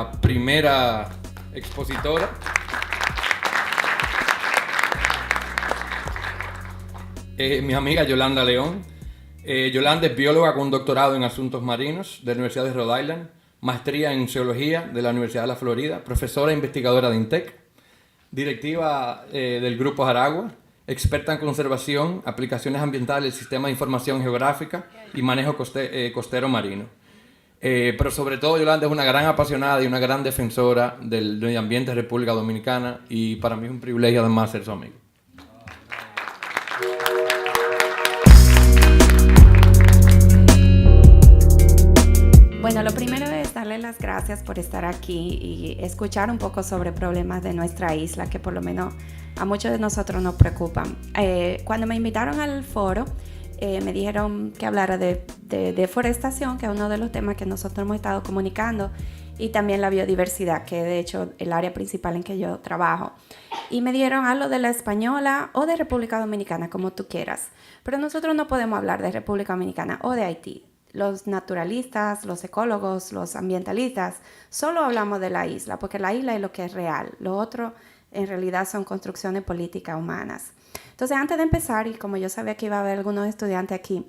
nuestra primera expositora. Mi amiga Yolanda León. Yolanda es bióloga con un doctorado en asuntos marinos de la Universidad de Rhode Island, maestría en zoología de la Universidad de la Florida, profesora e investigadora de INTEC, directiva del Grupo Jaragua, experta en conservación, aplicaciones ambientales, sistema de información geográfica y manejo costero marino. Pero sobre todo Yolanda es una gran apasionada y una gran defensora del medio ambiente de República Dominicana, y para mí es un privilegio además ser su amigo. Bueno, lo primero es darle las gracias por estar aquí y escuchar un poco sobre problemas de nuestra isla que por lo menos a muchos de nosotros nos preocupan. Cuando me invitaron al foro, me dijeron que hablara de deforestación, que es uno de los temas que nosotros hemos estado comunicando, y también la biodiversidad, que es de hecho el área principal en que yo trabajo. Y me dieron algo de la española o de República Dominicana, como tú quieras. Pero nosotros no podemos hablar de República Dominicana o de Haití. Los naturalistas, los ecólogos, los ambientalistas, solo hablamos de la isla, porque la isla es lo que es real. Lo otro, en realidad, son construcciones políticas humanas. Entonces, antes de empezar, y como yo sabía que iba a haber algunos estudiantes aquí,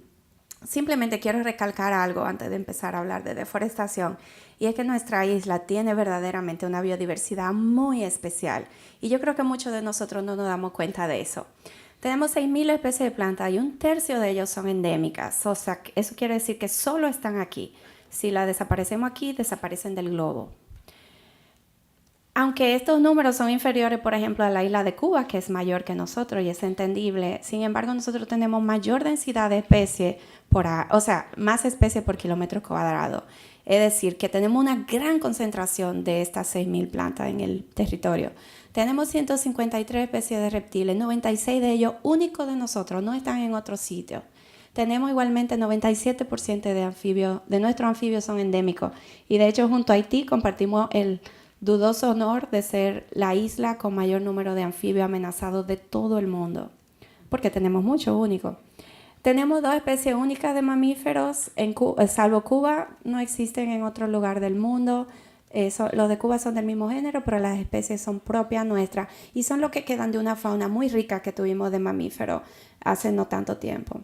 simplemente quiero recalcar algo antes de empezar a hablar de deforestación, y es que nuestra isla tiene verdaderamente una biodiversidad muy especial, y yo creo que muchos de nosotros no nos damos cuenta de eso. Tenemos 6,000 especies de plantas y un tercio de ellos son endémicas. O sea, eso quiere decir que solo están aquí. Si las desaparecemos aquí, desaparecen del globo. Aunque estos números son inferiores, por ejemplo, a la isla de Cuba, que es mayor que nosotros y es entendible, sin embargo, nosotros tenemos mayor densidad de especies, más especies por kilómetro cuadrado. Es decir, que tenemos una gran concentración de estas 6,000 plantas en el territorio. Tenemos 153 especies de reptiles, 96 de ellos únicos de nosotros, no están en otro sitio. Tenemos igualmente 97% de anfibios, de nuestros anfibios son endémicos. Y de hecho, junto a Haití compartimos el dudoso honor de ser la isla con mayor número de anfibios amenazados de todo el mundo, porque tenemos muchos únicos. Tenemos 2 especies únicas de mamíferos, salvo Cuba, no existen en otro lugar del mundo. Los de Cuba son del mismo género, pero las especies son propias nuestras y son lo que quedan de una fauna muy rica que tuvimos de mamíferos hace no tanto tiempo.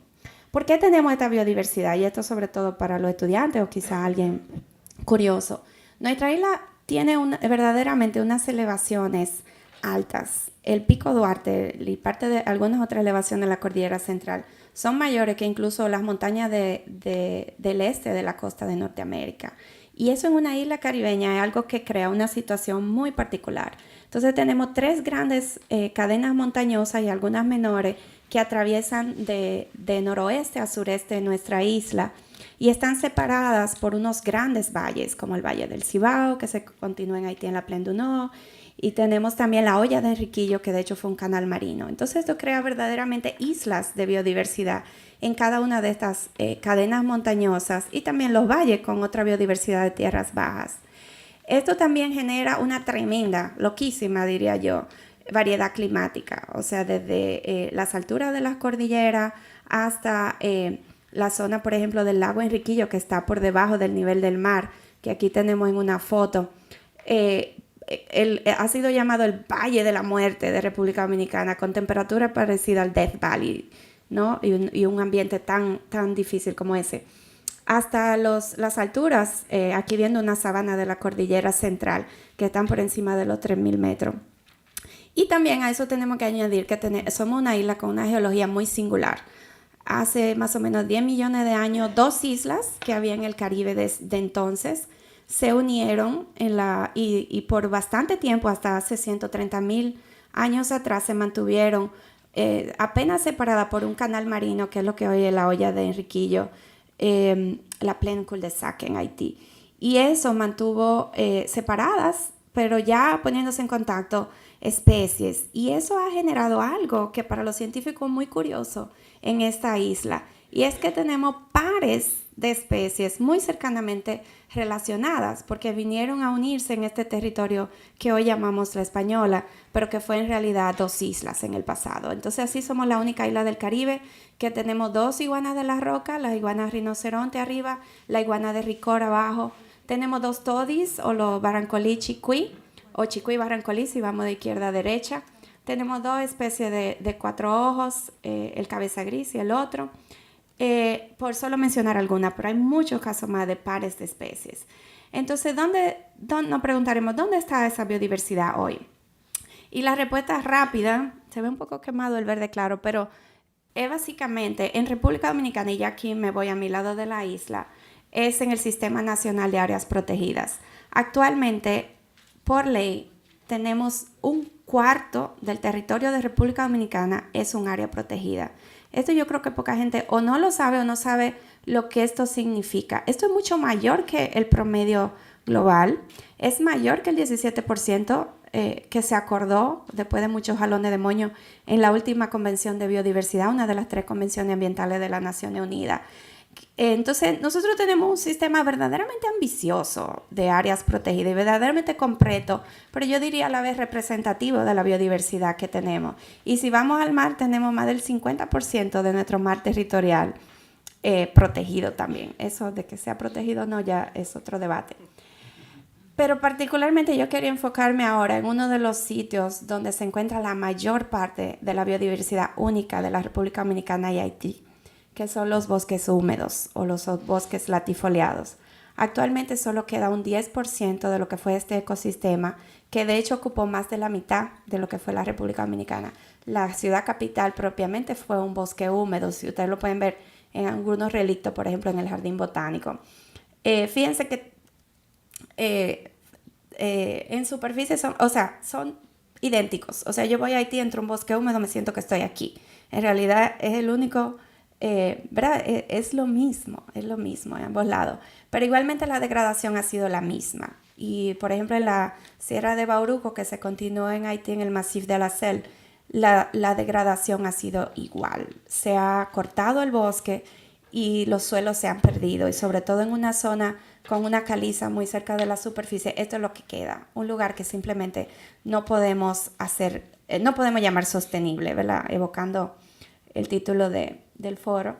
¿Por qué tenemos esta biodiversidad? Y esto sobre todo para los estudiantes o quizá alguien curioso. Nuestra isla tiene verdaderamente unas elevaciones altas. El Pico Duarte y parte de algunas otras elevaciones de la Cordillera Central son mayores que incluso las montañas del este de la costa de Norteamérica. Y eso en una isla caribeña es algo que crea una situación muy particular. Entonces tenemos 3 grandes cadenas montañosas y algunas menores que atraviesan de noroeste a sureste de nuestra isla y están separadas por unos grandes valles, como el Valle del Cibao, que se continúa en Haití en la Plaine du Nord, y tenemos también la Hoya de Enriquillo, que de hecho fue un canal marino. Entonces esto crea verdaderamente islas de biodiversidad en cada una de estas cadenas montañosas y también los valles con otra biodiversidad de tierras bajas. Esto también genera una tremenda, loquísima diría yo, variedad climática, o sea, desde las alturas de las cordilleras hasta la zona, por ejemplo, del lago Enriquillo, que está por debajo del nivel del mar, que aquí tenemos en una foto. Ha sido llamado el Valle de la Muerte de República Dominicana, con temperatura parecida al Death Valley, ¿no? y un ambiente tan difícil como ese. Hasta las alturas, aquí viendo una sabana de la Cordillera Central, que están por encima de los 3,000 metros. Y también a eso tenemos que añadir que somos una isla con una geología muy singular. Hace más o menos 10 millones de años, 2 islas que había en el Caribe desde entonces se unieron y por bastante tiempo, hasta hace 130,000 años atrás, se mantuvieron apenas separadas por un canal marino, que es lo que hoy es la Hoya de Enriquillo, la Plaine Cul-de-Sac en Haití. Y eso mantuvo separadas, pero ya poniéndose en contacto especies. Y eso ha generado algo que para los científicos es muy curioso en esta isla. Y es que tenemos pares de especies muy cercanamente relacionadas, porque vinieron a unirse en este territorio que hoy llamamos la Española, pero que fue en realidad 2 islas en el pasado. Entonces así somos la única isla del Caribe que tenemos 2 iguanas de la roca, la iguana rinoceronte arriba, la iguana de Ricor abajo. Tenemos 2 todis o los barrancolí chicuí o chicuí barrancolí si vamos de izquierda a derecha. Tenemos 2 especies de 4 ojos, el cabeza gris y el otro. Por solo mencionar alguna, pero hay muchos casos más de pares de especies. Entonces, nos preguntaremos, ¿dónde está esa biodiversidad hoy? Y la respuesta rápida, se ve un poco quemado el verde claro, pero es básicamente en República Dominicana, y ya aquí me voy a mi lado de la isla, es en el Sistema Nacional de Áreas Protegidas. Actualmente, por ley, tenemos 1/4 del territorio de República Dominicana es un área protegida. Esto yo creo que poca gente o no lo sabe o no sabe lo que esto significa. Esto es mucho mayor que el promedio global, es mayor que el 17% que se acordó después de muchos jalones de moño en la última Convención de Biodiversidad, una de las 3 convenciones ambientales de las Naciones Unidas. Entonces, nosotros tenemos un sistema verdaderamente ambicioso de áreas protegidas y verdaderamente completo, pero yo diría a la vez representativo de la biodiversidad que tenemos. Y si vamos al mar, tenemos más del 50% de nuestro mar territorial protegido también. Eso de que sea protegido o no ya es otro debate. Pero particularmente yo quería enfocarme ahora en uno de los sitios donde se encuentra la mayor parte de la biodiversidad única de la República Dominicana y Haití, que son los bosques húmedos o los bosques latifoliados. Actualmente solo queda un 10% de lo que fue este ecosistema, que de hecho ocupó más de la mitad de lo que fue la República Dominicana. La ciudad capital propiamente fue un bosque húmedo, si ustedes lo pueden ver en algunos relictos, por ejemplo en el Jardín Botánico. Fíjense que en superficie son idénticos. O sea, yo voy a Haití, entro a un bosque húmedo, me siento que estoy aquí. En realidad es el único, ¿verdad? Es lo mismo en ambos lados. Pero igualmente la degradación ha sido la misma. Y por ejemplo en la Sierra de Bauruco, que se continúa en Haití, en el Massif de la Selle, la degradación ha sido igual. Se ha cortado el bosque y los suelos se han perdido. Y sobre todo en una zona con una caliza muy cerca de la superficie, esto es lo que queda. Un lugar que simplemente no podemos llamar sostenible, ¿verdad? Evocando el título del foro.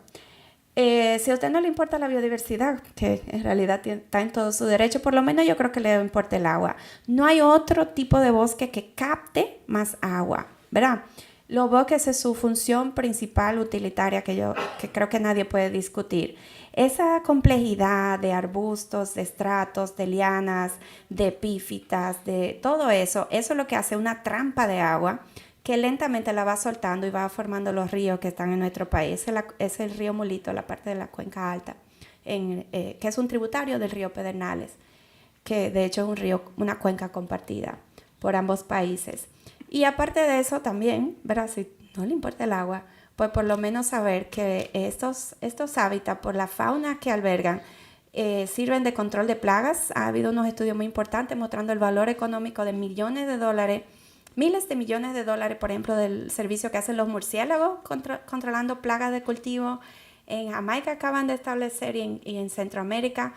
Si a usted no le importa la biodiversidad, que en realidad está en todo su derecho, por lo menos yo creo que le importa el agua. No hay otro tipo de bosque que capte más agua, ¿verdad? Los bosques es su función principal utilitaria que creo que nadie puede discutir. Esa complejidad de arbustos, de estratos, de lianas, de epífitas, de todo eso es lo que hace una trampa de agua que lentamente la va soltando y va formando los ríos que están en nuestro país. Es el río Mulito, la parte de la cuenca alta, que es un tributario del río Pedernales, que de hecho es una cuenca compartida por ambos países. Y aparte de eso también, ¿verdad? Si no le importa el agua, pues por lo menos saber que estos hábitats, por la fauna que albergan, sirven de control de plagas. Ha habido unos estudios muy importantes mostrando el valor económico de millones de dólares, miles de millones de dólares, por ejemplo, del servicio que hacen los murciélagos controlando plagas de cultivo. En Jamaica acaban de establecer y en Centroamérica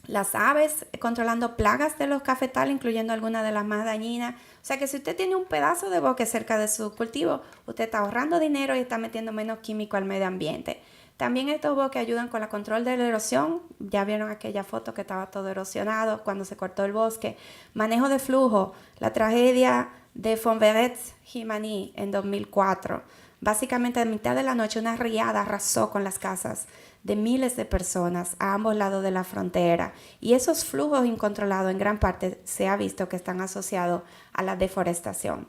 las aves controlando plagas de los cafetales, incluyendo algunas de las más dañinas. O sea que si usted tiene un pedazo de bosque cerca de su cultivo, usted está ahorrando dinero y está metiendo menos químico al medio ambiente. También estos bosques ayudan con el control de la erosión. Ya vieron aquella foto que estaba todo erosionado cuando se cortó el bosque. Manejo de flujo, la tragedia de Fonverets-Jimani en 2004. Básicamente a mitad de la noche una riada arrasó con las casas de miles de personas a ambos lados de la frontera, y esos flujos incontrolados en gran parte se ha visto que están asociados a la deforestación.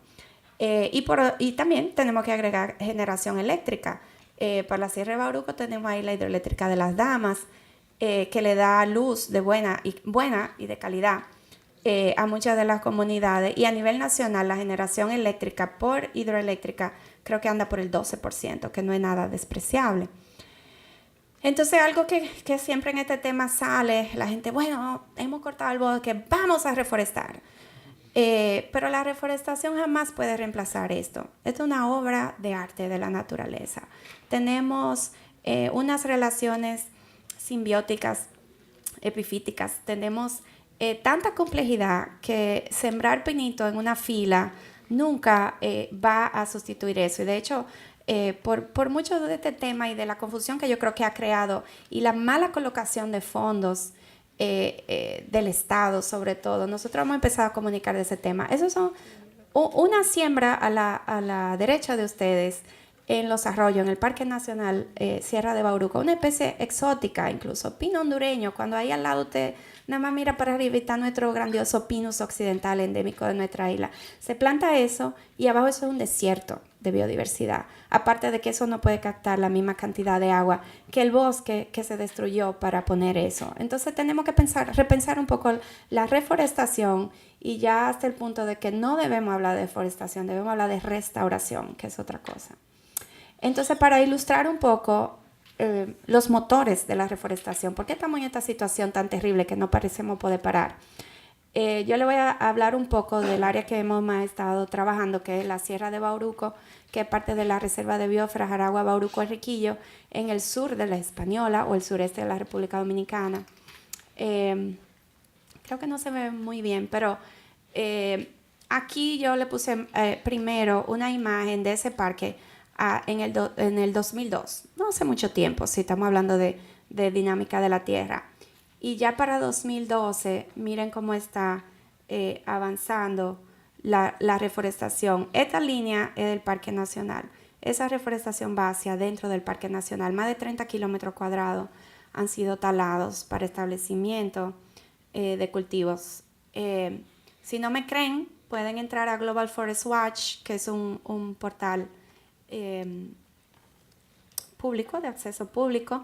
Y también tenemos que agregar generación eléctrica. Por la Sierra de Bauruco tenemos ahí la hidroeléctrica de Las Damas, que le da luz de buena y de calidad a muchas de las comunidades, y a nivel nacional la generación eléctrica por hidroeléctrica creo que anda por el 12%, que no es nada despreciable. Entonces algo que siempre en este tema sale, la gente, bueno, hemos cortado el bosque, vamos a reforestar. Pero la reforestación jamás puede reemplazar esto. Esto es una obra de arte de la naturaleza. Tenemos unas relaciones simbióticas, epifíticas. Tenemos tanta complejidad que sembrar pinito en una fila nunca va a sustituir eso. Y de hecho, por mucho de este tema y de la confusión que yo creo que ha creado y la mala colocación de fondos del Estado, sobre todo. Nosotros hemos empezado a comunicar de ese tema. Esos son una siembra a la derecha de ustedes en Los Arroyos, en el Parque Nacional Sierra de Bauruco, una especie exótica incluso, pino hondureño. Cuando ahí al lado usted nada más mira para arriba y está nuestro grandioso pinus occidental endémico de nuestra isla. Se planta eso y abajo eso es un desierto de biodiversidad. Aparte de que eso no puede captar la misma cantidad de agua que el bosque que se destruyó para poner eso. Entonces tenemos que repensar un poco la reforestación y ya hasta el punto de que no debemos hablar de deforestación, debemos hablar de restauración, que es otra cosa. Entonces, para ilustrar un poco los motores de la reforestación, ¿por qué estamos en esta situación tan terrible que no parecemos poder parar? Yo le voy a hablar un poco del área que hemos más estado trabajando, que es la Sierra de Bauruco, que es parte de la Reserva de Biosfera Jaragua Bauruco Enriquillo, en el sur de la Española o el sureste de la República Dominicana. Creo que no se ve muy bien, pero aquí yo le puse primero una imagen de ese parque en el 2002, no hace mucho tiempo, si estamos hablando de dinámica de la tierra. Y ya para 2012, miren cómo está avanzando la reforestación. Esta línea es del Parque Nacional. Esa reforestación va hacia dentro del Parque Nacional. Más de 30 kilómetros cuadrados han sido talados para establecimiento de cultivos. Si no me creen, pueden entrar a Global Forest Watch, que es un portal público, de acceso público,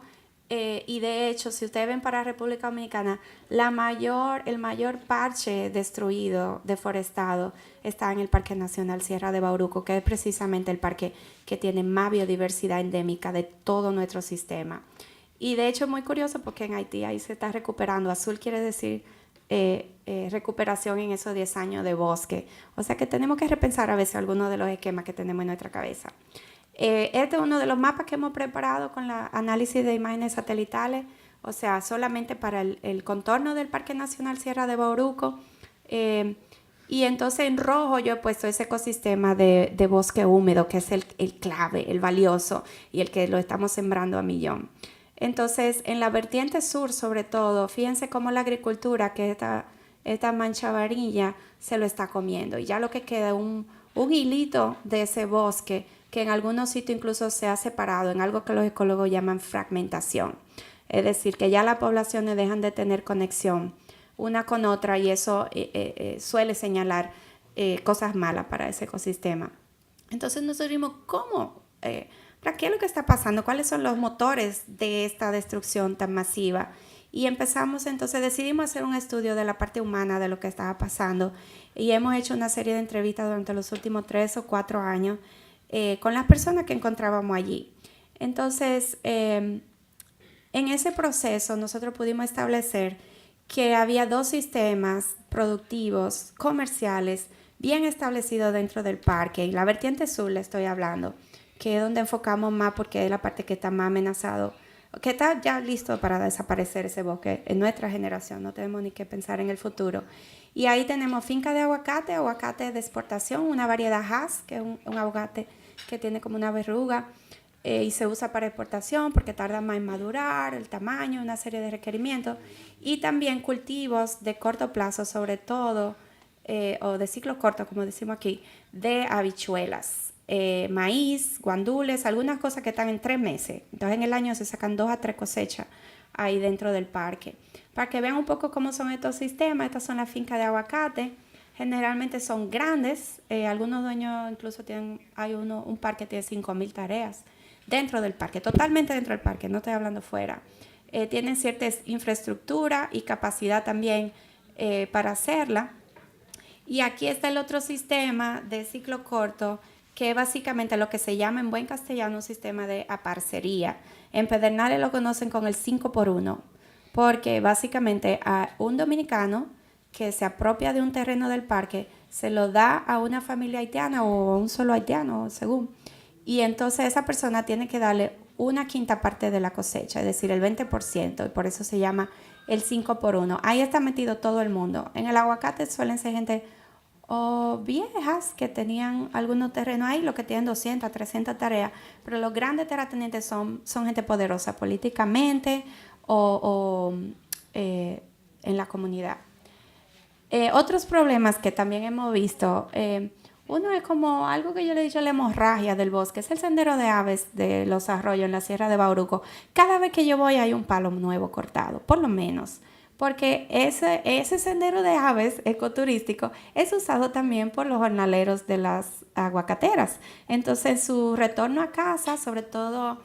y de hecho, si ustedes ven para República Dominicana, el mayor parche destruido, deforestado, está en el Parque Nacional Sierra de Bauruco, que es precisamente el parque que tiene más biodiversidad endémica de todo nuestro sistema. Y de hecho es muy curioso porque en Haití ahí se está recuperando. Azul quiere decir recuperación en esos 10 años de bosque. O sea que tenemos que repensar a veces algunos de los esquemas que tenemos en nuestra cabeza. Este es uno de los mapas que hemos preparado con la análisis de imágenes satelitales, o sea, solamente para el contorno del Parque Nacional Sierra de Bauruco. Y entonces en rojo yo he puesto ese ecosistema de bosque húmedo, que es el clave, el valioso y el que lo estamos sembrando a millón. Entonces, en la vertiente sur, sobre todo, fíjense cómo la agricultura, que esta mancha amarilla, se lo está comiendo. Y ya lo que queda es un hilito de ese bosque que en algunos sitios incluso se ha separado en algo que los ecólogos llaman fragmentación. Es decir, que ya las poblaciones dejan de tener conexión una con otra y eso suele señalar cosas malas para ese ecosistema. Entonces nosotros vimos cómo... ¿Qué es lo que está pasando? ¿Cuáles son los motores de esta destrucción tan masiva? Y decidimos hacer un estudio de la parte humana de lo que estaba pasando y hemos hecho una serie de entrevistas durante los últimos 3 o 4 años con las personas que encontrábamos allí. Entonces, en ese proceso nosotros pudimos establecer que había 2 sistemas productivos, comerciales, bien establecidos dentro del parque. Y la vertiente sur le estoy hablando, que es donde enfocamos más porque es la parte que está más amenazado, que está ya listo para desaparecer ese bosque en nuestra generación, no tenemos ni que pensar en el futuro. Y ahí tenemos finca de aguacate de exportación, una variedad Hass, que es un aguacate que tiene como una verruga y se usa para exportación porque tarda más en madurar, el tamaño, una serie de requerimientos. Y también cultivos de corto plazo, sobre todo, o de ciclo corto, como decimos aquí, de habichuelas. Maíz, guandules, algunas cosas que están en 3 meses. Entonces en el año se sacan 2 a 3 cosechas ahí dentro del parque. Para que vean un poco cómo son estos sistemas, estas son las fincas de aguacate. Generalmente son grandes, algunos dueños incluso hay un parque que tiene 5,000 tareas dentro del parque, totalmente dentro del parque, no estoy hablando fuera. Tienen cierta infraestructura y capacidad también para hacerla. Y aquí está el otro sistema de ciclo corto, que es básicamente lo que se llama en buen castellano un sistema de aparcería. En Pedernales lo conocen con el 5x1, porque básicamente a un dominicano que se apropia de un terreno del parque se lo da a una familia haitiana o a un solo haitiano, según. Y entonces esa persona tiene que darle 1/5 parte de la cosecha, es decir, el 20%, y por eso se llama el 5x1. Ahí está metido todo el mundo. En el aguacate suelen ser gente o viejas que tenían algunos terrenos ahí, los que tienen 200, 300 tareas, pero los grandes terratenientes son gente poderosa políticamente o en la comunidad. Otros problemas que también hemos visto, uno es como algo que yo le he dicho, la hemorragia del bosque, es el sendero de aves de los arroyos en la Sierra de Bauruco. Cada vez que yo voy hay un palo nuevo cortado, por lo menos, porque ese sendero de aves ecoturístico es usado también por los jornaleros de las aguacateras. Entonces, su retorno a casa, sobre todo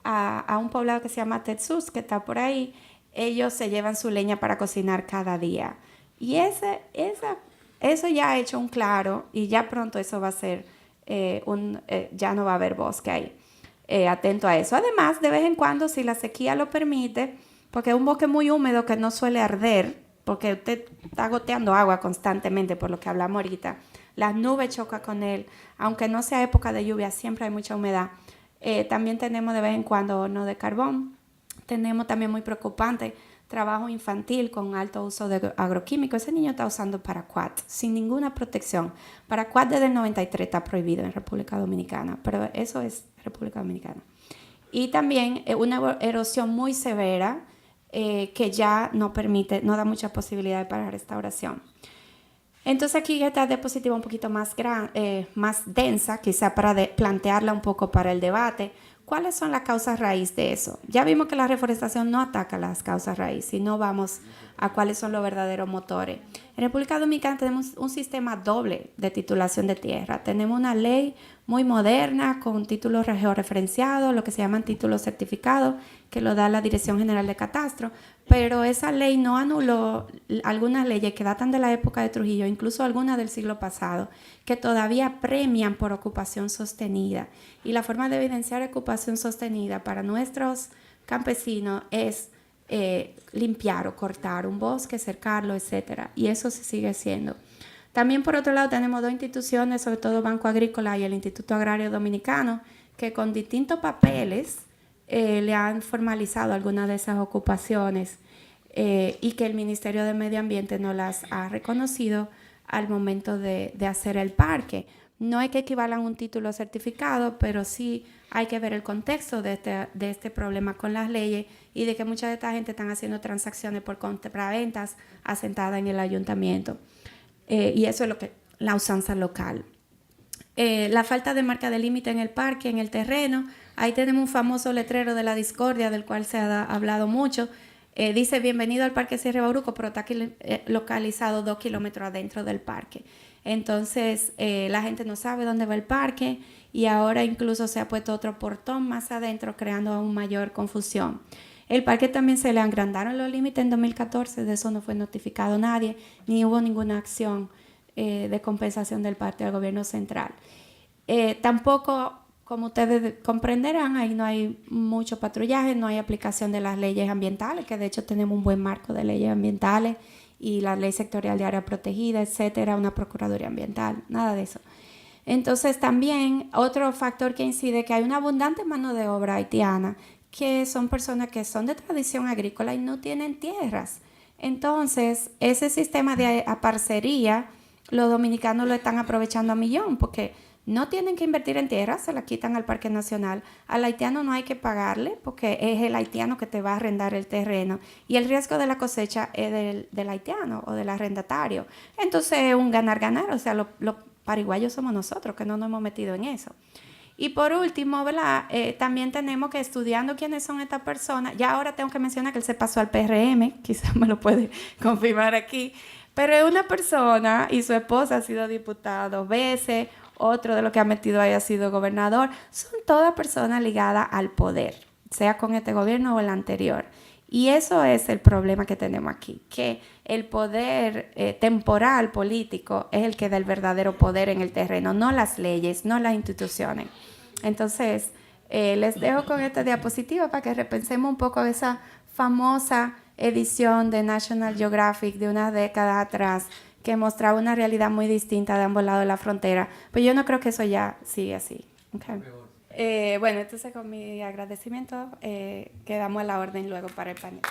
a un poblado que se llama Tetsus, que está por ahí, ellos se llevan su leña para cocinar cada día. Y eso ya ha hecho un claro y ya pronto eso va a ser ya no va a haber bosque ahí. Atento a eso. Además, de vez en cuando, si la sequía lo permite, porque es un bosque muy húmedo que no suele arder, porque usted está goteando agua constantemente, por lo que hablamos ahorita. Las nubes chocan con él. Aunque no sea época de lluvia, siempre hay mucha humedad. También tenemos de vez en cuando horno de carbón. Tenemos también muy preocupante trabajo infantil con alto uso de agroquímicos. Ese niño está usando paraquat sin ninguna protección. Paraquat desde el 93 está prohibido en República Dominicana, pero eso es República Dominicana. Y también una erosión muy severa que ya no da muchas posibilidades para restauración. Entonces aquí esta diapositiva un poquito más densa, quizá para plantearla un poco para el debate. ¿Cuáles son las causas raíz de eso? Ya vimos que la reforestación no ataca las causas raíz, sino vamos a cuáles son los verdaderos motores. En República Dominicana tenemos un sistema doble de titulación de tierra. Tenemos una ley muy moderna con títulos georreferenciados, lo que se llaman títulos certificados, que lo da la Dirección General de Catastro, pero esa ley no anuló algunas leyes que datan de la época de Trujillo, incluso algunas del siglo pasado, que todavía premian por ocupación sostenida. Y la forma de evidenciar ocupación sostenida para nuestros campesinos es limpiar o cortar un bosque, cercarlo, etc. Y eso se sigue haciendo. También, por otro lado, tenemos dos instituciones, sobre todo Banco Agrícola y el Instituto Agrario Dominicano, que con distintos papeles le han formalizado algunas de esas ocupaciones y que el Ministerio de Medio Ambiente no las ha reconocido al momento de hacer el parque. No hay que equivalan un título certificado, pero sí hay que ver el contexto de este problema con las leyes y de que mucha de esta gente están haciendo transacciones por compraventas asentadas en el ayuntamiento. Y eso es la usanza local. La falta de marca de límite en el parque, en el terreno. Ahí tenemos un famoso letrero de la discordia, del cual se ha hablado mucho. Dice, bienvenido al Parque Sierra de Bauruco, pero está aquí, localizado 2 kilómetros adentro del parque. Entonces, la gente no sabe dónde va el parque y ahora incluso se ha puesto otro portón más adentro, creando aún mayor confusión. El parque también se le agrandaron los límites en 2014, de eso no fue notificado nadie, ni hubo ninguna acción de compensación del parte del gobierno central. Tampoco, como ustedes comprenderán, ahí no hay mucho patrullaje, no hay aplicación de las leyes ambientales, que de hecho tenemos un buen marco de leyes ambientales y la ley sectorial de área protegida, etcétera, una procuraduría ambiental, nada de eso. Entonces también otro factor que incide que hay una abundante mano de obra haitiana, que son personas que son de tradición agrícola y no tienen tierras. Entonces ese sistema de parcería, los dominicanos lo están aprovechando a millón, porque no tienen que invertir en tierra, se la quitan al Parque Nacional. Al haitiano no hay que pagarle porque es el haitiano que te va a arrendar el terreno y el riesgo de la cosecha es del haitiano o del arrendatario. Entonces es un ganar-ganar, o sea, los pariguayos somos nosotros que no nos hemos metido en eso. Y por último, ¿verdad? También tenemos que estudiando quiénes son estas personas. Ya ahora tengo que mencionar que él se pasó al PRM, quizás me lo puede confirmar aquí, pero es una persona y su esposa ha sido diputada 2 veces, otro de los que ha metido ahí ha sido gobernador. Son todas personas ligadas al poder, sea con este gobierno o el anterior. Y eso es el problema que tenemos aquí, que el poder temporal político es el que da el verdadero poder en el terreno, no las leyes, no las instituciones. Entonces, les dejo con esta diapositiva para que repensemos un poco esa famosa edición de National Geographic de una década atrás, que mostraba una realidad muy distinta de ambos lados de la frontera. Pero yo no creo que eso ya sigue así. Okay. Bueno, entonces con mi agradecimiento quedamos a la orden luego para el panel.